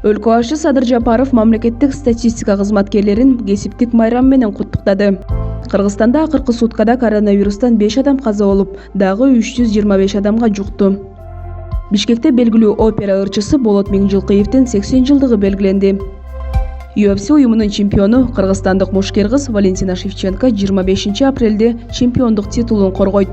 Өлкө башчы Садыр Жапаров мамлекеттик статистика кызматкерлерин кесиптик майрам менен куттуктады. Кыргызстанда акыркы суткада коронавирустан 5 адам каза болуп, дагы 325 адамга жукту. Бишкекте белгилүү опера ырчысы Болот Миңжилкыевдин 80 жылдыгы белгиленди. UFC уюмунун чемпиону кыргызстандык мушкер кыз Валентина Шевченко 25 апрелде чемпиондук титулун коргойт.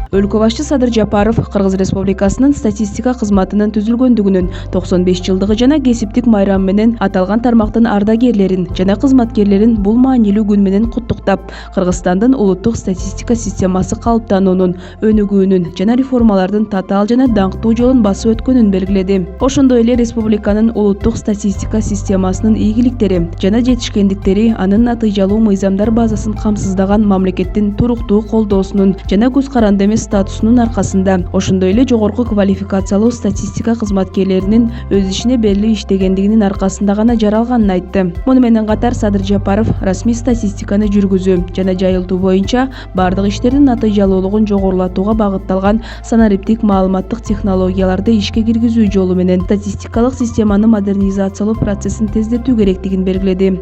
Өлкө башчы Садыр Жапаров Кыргыз Республикасынын статистика кызматынын түзүлгөндүгүнүн 95 жылдыгы жана кесиптик майрам менен аталган тармактын ардагерлерин жана кызматкерлерин бул маанилүү күн менен куттуктап, Кыргызстандын улуттук статистика системасы калыптануунун, өнүгүүнүн жана реформалардын татаал жана даңктуу жолун басып өткөнүн белгиледи. Ошондой эле республиканын улуттук статистика системасынын ийгиликтери жана жетишкендиктери анын натыйжалуу мыйзамдар базасын камсыздаган мамлекеттин туруктуу колдоосунун жана көз каранды эмес статусунун аркасында, ошондой эле жогорку квалификациялуу статистика кызматкерлеринин өз ишине берилип иштегендигинин аркасында гана жаралганын айтты. Муну менен катар Садыр Жапаров расмий статистиканы жүргүзүү жана жайылтуу боюнча бардык иштердин натыйжалуулугун жогорулатууга багытталган санариптик маалыматтык технологияларды ишке киргизүү жолу менен статистикалык системаны модернизациялоо процессин тездетүү керектигин белгиледи.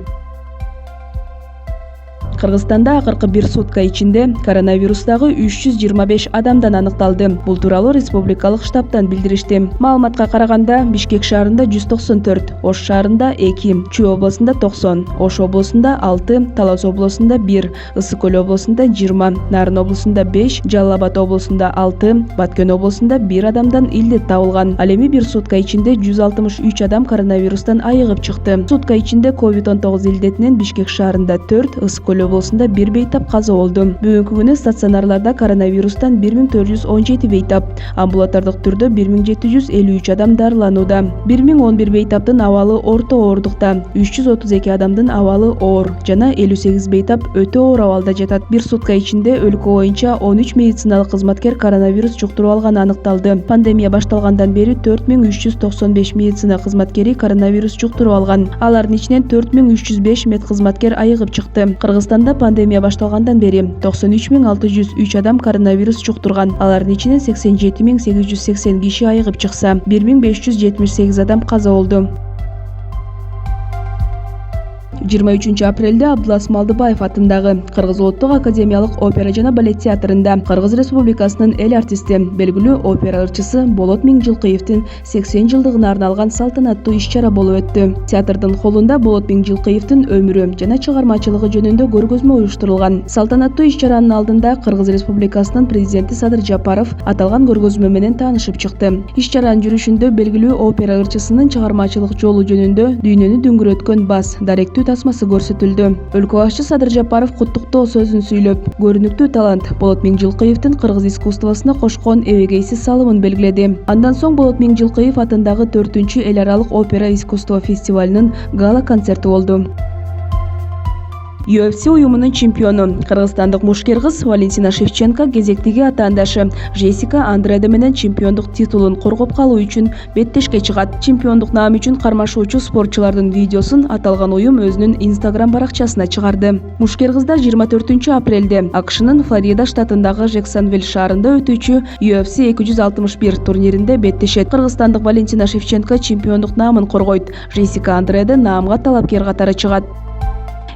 Кыргызстанда акыркы бир сутка ичинде коронавирустагы 325 адамдан аныкталды. Бул тууралуу республикалык штабтан билдиришти. Маалыматка караганда Бишкек шаарында 194, Ош шаарында 2, Чүй облусунда 90, Ош облусунда 6, Талас облусунда 1, Ысык Көл облусунда 20, Нарын облусунда 5, Жалал Абад облусунда 6, Баткен облусунда 1 адамдан илдет табылган. Ал эми бир сутка ичинде 163 адам коронавирустан айыгып чыкты. Сутка ичинде COVID-19 илдетинен Бишкек шаарында 4, Ысык Көл облусунда 1 бейтап каза болду. Бүгүнкү күнү стационарларда коронавирустан 1417 бейтап, амбулатордук түрдө 1753 адам дарыланууда. 1011 бейтаптын абалы орто оорлукта, 332 адамдын абалы оор жана 58 бейтап өтө оор абалда жатат. Бир сутка ичинде өлкө боюнча 13 медициналык кызматкер коронавирус жуктуруп алганы аныкталды. Пандемия башталгандан бери 4395 медицина кызматкери коронавирус жуктуруп алган. Алардын ичинен 4305 медкызматкер айыгып чыкты. Кыргызстанда пандемия башталгандан бери 93603 адам коронавирус жуктурган. Алардын ичинен 87880 киши айыгып чыкса, 1578 адам каза болду. 23 апрелде Абдулас Малдыбаев атындагы Кыргыз улуттук академиялык опера жана балет театрында Кыргыз Республикасынын эл артисти, белгилүү опера ырчысы Болот Миңжилкыевдин 80 жылдыгына арналган салтанаттуу иш-чара болуп өттү. Театрдын холлунда Болот Миңжилкыевдин өмүрү жана чыгармачылыгы жөнүндө көргөзмө уюштурулган. Салтанаттуу иш-чаранын алдында Кыргыз Республикасынын президенти Садыр Жапаров аталган көргөзмө менен таанышып чыкты. Иш-чаранын жүрүшүндө белгилүү опера ырчысынын чыгармачылык жолу жөнүндө дүйнөнү дүңгүрөткөн бас даректүү тасмасы көрсөтүлдү. Өлкө башчы Садыр Жапаров куттуктоо сөзүн сүйлөп, көрүнүктүү талант Болот Миңжилкыевдин кыргыз искусствосуна кошкон эбегейсиз салымын белгиледи. Андан соң Болот Миңжилкыев атындагы 4-чү эл аралык опера искусство фестивалынын гала концерти болду. UFC уюмунун чемпиону кыргызстандык мушкер кыз Валентина Шевченко кезектеги атаандашы Джессика Андреде менен чемпиондук титулун коргоп калуу үчүн беттешке чыгат. Чемпиондук наам үчүн кармашуучу спортчулардын видеосун аталган уюм өзүнүн Instagram баракчасына чыгарды. Мушкер кыздар 24 апрелде АКШнын Флорида штатындагы Жексонвилл шаарында өтүүчү UFC 261 турниринде беттешет. Кыргызстандык Валентина Шевченко чемпиондук наамын коргойт. Джессика Андреде наамга талапкер катары чыгат.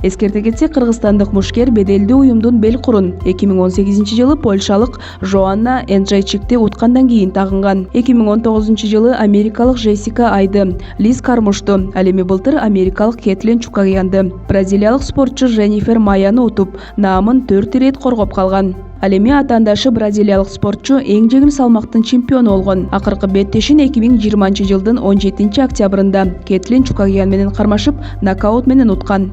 Эскерте кетсек, кыргызстандык мушкер беделдүү уюмдун бел курун 2018 жылы польшалык Жоанна Энджейчикти уткандан кийин тагынган. 2019 жылы америкалык Джессика Айды, Лиз Кармушту, ал эми былтыр америкалык Кетлин Чукаянды, бразилиялык спортчу Женнифер Маяны утуп, наамын 4 ирет коргоп калган. Ал эми атаандашы бразилиялык спортчу эң жеңил салмактын чемпиону болгон. Акыркы беттешин 2020 жылдын 17 октябрында Кетлин Чукагян менен кармашып, нокаут менен уткан.